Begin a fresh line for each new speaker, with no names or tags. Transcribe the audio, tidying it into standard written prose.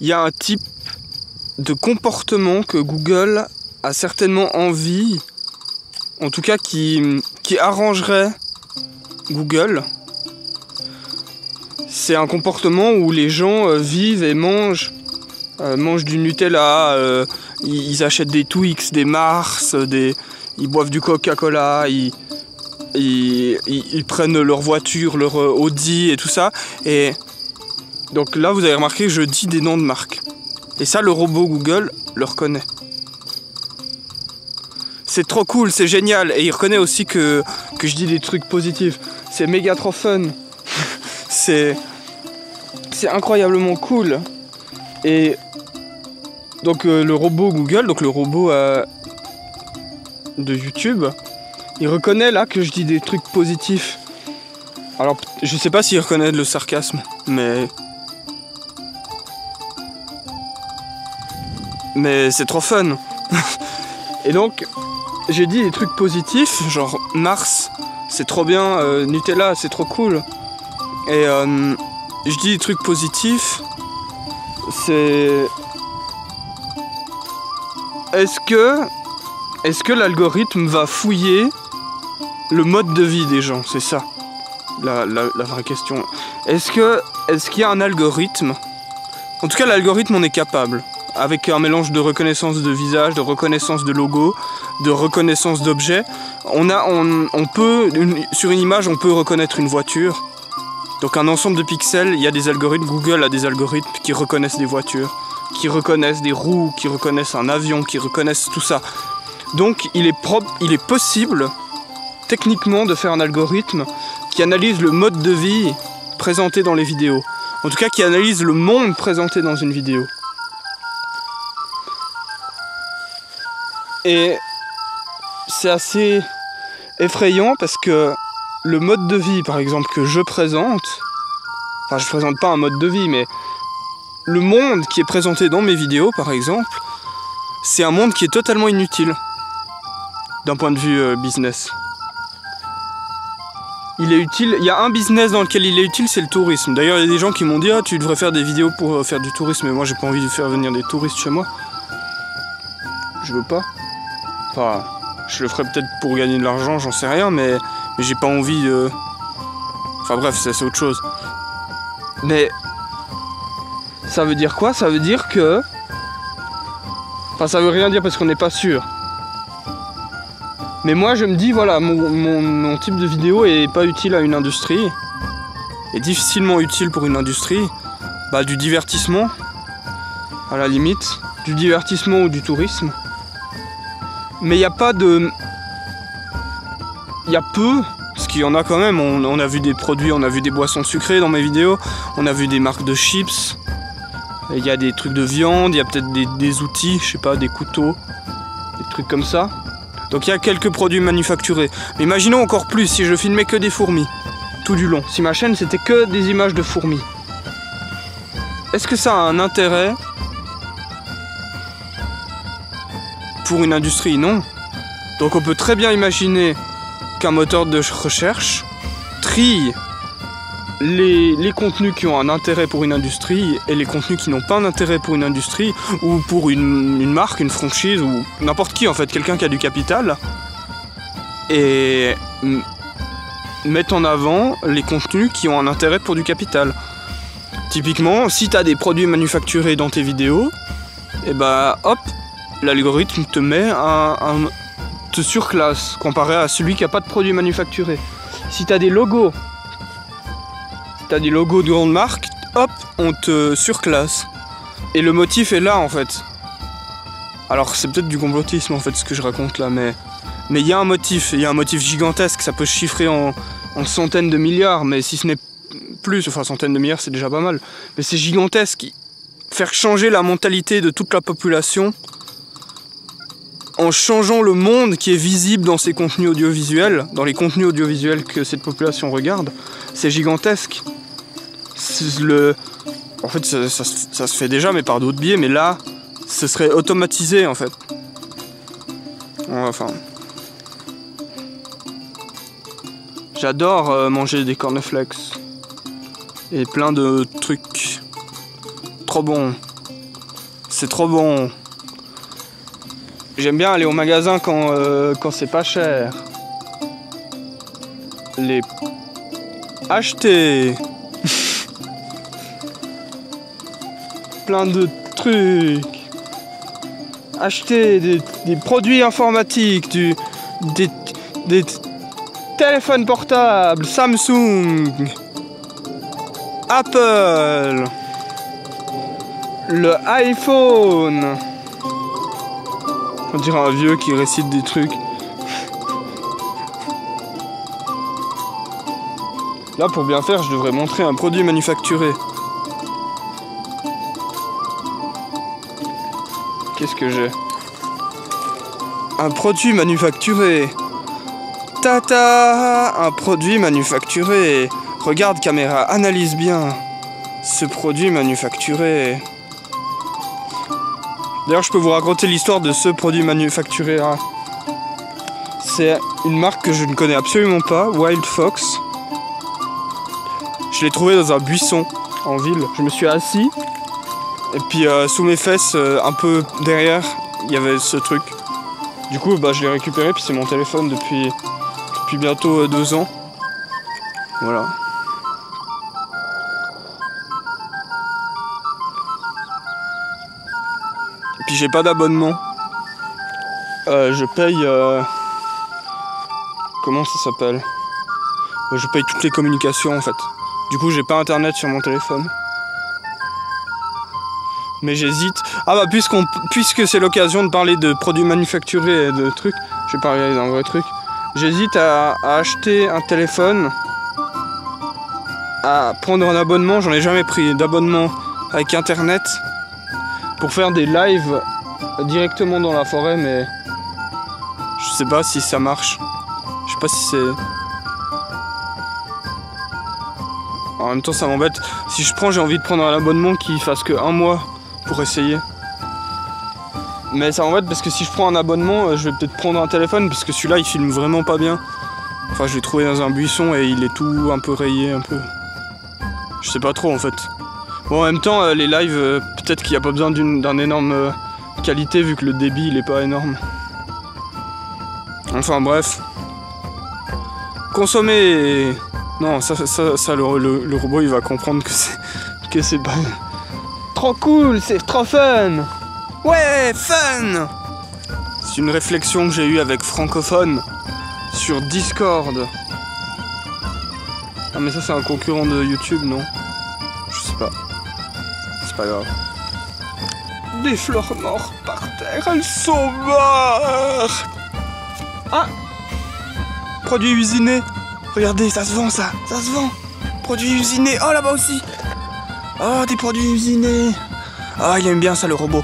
il y a un type de comportement que Google a certainement envie, en tout cas qui arrangerait Google. C'est un comportement où les gens vivent et mangent du Nutella, ils achètent des Twix, des Mars, ils boivent du Coca-Cola, ils prennent leur voiture, leur Audi et tout ça. Et donc là, vous avez remarqué que je dis des noms de marques. Et ça, le robot Google le reconnaît. C'est trop cool, c'est génial. Et il reconnaît aussi que je dis des trucs positifs. C'est méga trop fun. C'est incroyablement cool. Et donc le robot Google, donc le robot de YouTube, il reconnaît là que je dis des trucs positifs. Alors je sais pas s'il reconnaît le sarcasme, mais c'est trop fun. Et donc j'ai dit des trucs positifs, genre Mars, c'est trop bien, Nutella, c'est trop cool. Et je dis des trucs positifs, c'est... Est-ce que l'algorithme va fouiller le mode de vie des gens? C'est ça, la vraie question. Est-ce qu'il y a un algorithme? En tout cas, l'algorithme en est capable. Avec un mélange de reconnaissance de visage, de reconnaissance de logo, de reconnaissance d'objets. Sur une image, on peut reconnaître une voiture. Donc un ensemble de pixels, il y a des algorithmes, Google a des algorithmes qui reconnaissent des voitures, qui reconnaissent des roues, qui reconnaissent un avion, qui reconnaissent tout ça. Donc il est possible, techniquement, de faire un algorithme qui analyse le mode de vie présenté dans les vidéos. En tout cas, qui analyse le monde présenté dans une vidéo. Et c'est assez effrayant parce que le mode de vie, par exemple, que je présente, enfin je présente pas un mode de vie, mais le monde qui est présenté dans mes vidéos, par exemple, c'est un monde qui est totalement inutile d'un point de vue business. Il est utile, il y a un business dans lequel il est utile, c'est le tourisme. D'ailleurs, il y a des gens qui m'ont dit « Ah, tu devrais faire des vidéos pour faire du tourisme », mais moi j'ai pas envie de faire venir des touristes chez moi. Je veux pas. Enfin, je le ferais peut-être pour gagner de l'argent, j'en sais rien, mais j'ai pas envie de... Enfin bref, c'est autre chose. Mais ça veut dire quoi? Ça veut dire que... Enfin, ça veut rien dire parce qu'on n'est pas sûr. Mais moi, je me dis, voilà, mon type de vidéo est pas utile à une industrie. Est difficilement utile pour une industrie. Bah, du divertissement, à la limite. Du divertissement ou du tourisme. Mais il n'y a pas de... Il y a peu, parce qu'il y en a quand même. On a vu des produits, on a vu des boissons sucrées dans mes vidéos. On a vu des marques de chips. Il y a des trucs de viande, il y a peut-être des outils, je sais pas, des couteaux. Des trucs comme ça. Donc il y a quelques produits manufacturés. Mais imaginons encore plus si je filmais que des fourmis. Tout du long. Si ma chaîne c'était que des images de fourmis. Est-ce que ça a un intérêt pour une industrie? Non. Donc on peut très bien imaginer qu'un moteur de recherche trie les contenus qui ont un intérêt pour une industrie et les contenus qui n'ont pas un intérêt pour une industrie ou pour une marque, une franchise ou n'importe qui en fait, quelqu'un qui a du capital, et mettre en avant les contenus qui ont un intérêt pour du capital. Typiquement, si tu as des produits manufacturés dans tes vidéos, et bah hop, l'algorithme te met te surclasse comparé à celui qui n'a pas de produits manufacturés. Si tu as des logos, de grandes marques, hop, on te surclasse. Et le motif est là en fait. Alors c'est peut-être du complotisme en fait ce que je raconte là, mais il y a un motif, gigantesque, ça peut se chiffrer en centaines de milliards, mais si ce n'est plus, enfin centaines de milliards c'est déjà pas mal, mais c'est gigantesque. Faire changer la mentalité de toute la population en changeant le monde qui est visible dans ces contenus audiovisuels, dans les contenus audiovisuels que cette population regarde, c'est gigantesque. En fait, ça se fait déjà, mais par d'autres biais, mais là, ce serait automatisé, en fait. Enfin... J'adore manger des cornflakes. Et plein de trucs trop bons. C'est trop bon. J'aime bien aller au magasin quand c'est pas cher. Les acheter. Plein de trucs. Acheter des produits informatiques, des téléphones portables, Samsung, Apple, le iPhone. On dirait un vieux qui récite des trucs. Là, pour bien faire, je devrais montrer un produit manufacturé. Qu'est-ce que j'ai? Un produit manufacturé. Tata! Un produit manufacturé. Regarde caméra, analyse bien. Ce produit manufacturé. D'ailleurs, je peux vous raconter l'histoire de ce produit manufacturé là. C'est une marque que je ne connais absolument pas, Wild Fox. Je l'ai trouvé dans un buisson en ville. Je me suis assis. Et puis sous mes fesses, un peu derrière, il y avait ce truc. Du coup, je l'ai récupéré, puis c'est mon téléphone depuis bientôt 2 ans. Voilà. Et puis j'ai pas d'abonnement. Je paye... Comment ça s'appelle? Je paye toutes les communications en fait. Du coup, j'ai pas internet sur mon téléphone. Mais j'hésite. Ah bah puisque c'est l'occasion de parler de produits manufacturés et de trucs, je vais parler d'un vrai truc. J'hésite à acheter un téléphone, à prendre un abonnement. J'en ai jamais pris d'abonnement avec internet pour faire des lives directement dans la forêt, mais je sais pas si ça marche. Je sais pas si c'est... En même temps, ça m'embête. Si je prends, j'ai envie de prendre un abonnement qui fasse que 1 mois. Pour essayer. Mais ça m'embête parce que si je prends un abonnement, je vais peut-être prendre un téléphone parce que celui-là il filme vraiment pas bien. Enfin, je l'ai trouvé dans un buisson et il est tout un peu rayé, un peu. Je sais pas trop en fait. Bon, en même temps, les lives, peut-être qu'il n'y a pas besoin d'un énorme qualité vu que le débit il est pas énorme. Enfin bref. Consommer. Non, ça le robot il va comprendre que c'est pas. Trop cool, c'est trop fun. Ouais, fun. C'est une réflexion que j'ai eue avec Francophone sur Discord. Ah mais ça c'est un concurrent de YouTube, non? Je sais pas. C'est pas grave. Des fleurs mortes par terre, elles sont mortes. Ah, produit usiné. Regardez, ça se vend ça se vend. Produit usiné, oh là-bas aussi. Oh, des produits usinés. Ah, il aime bien ça, le robot.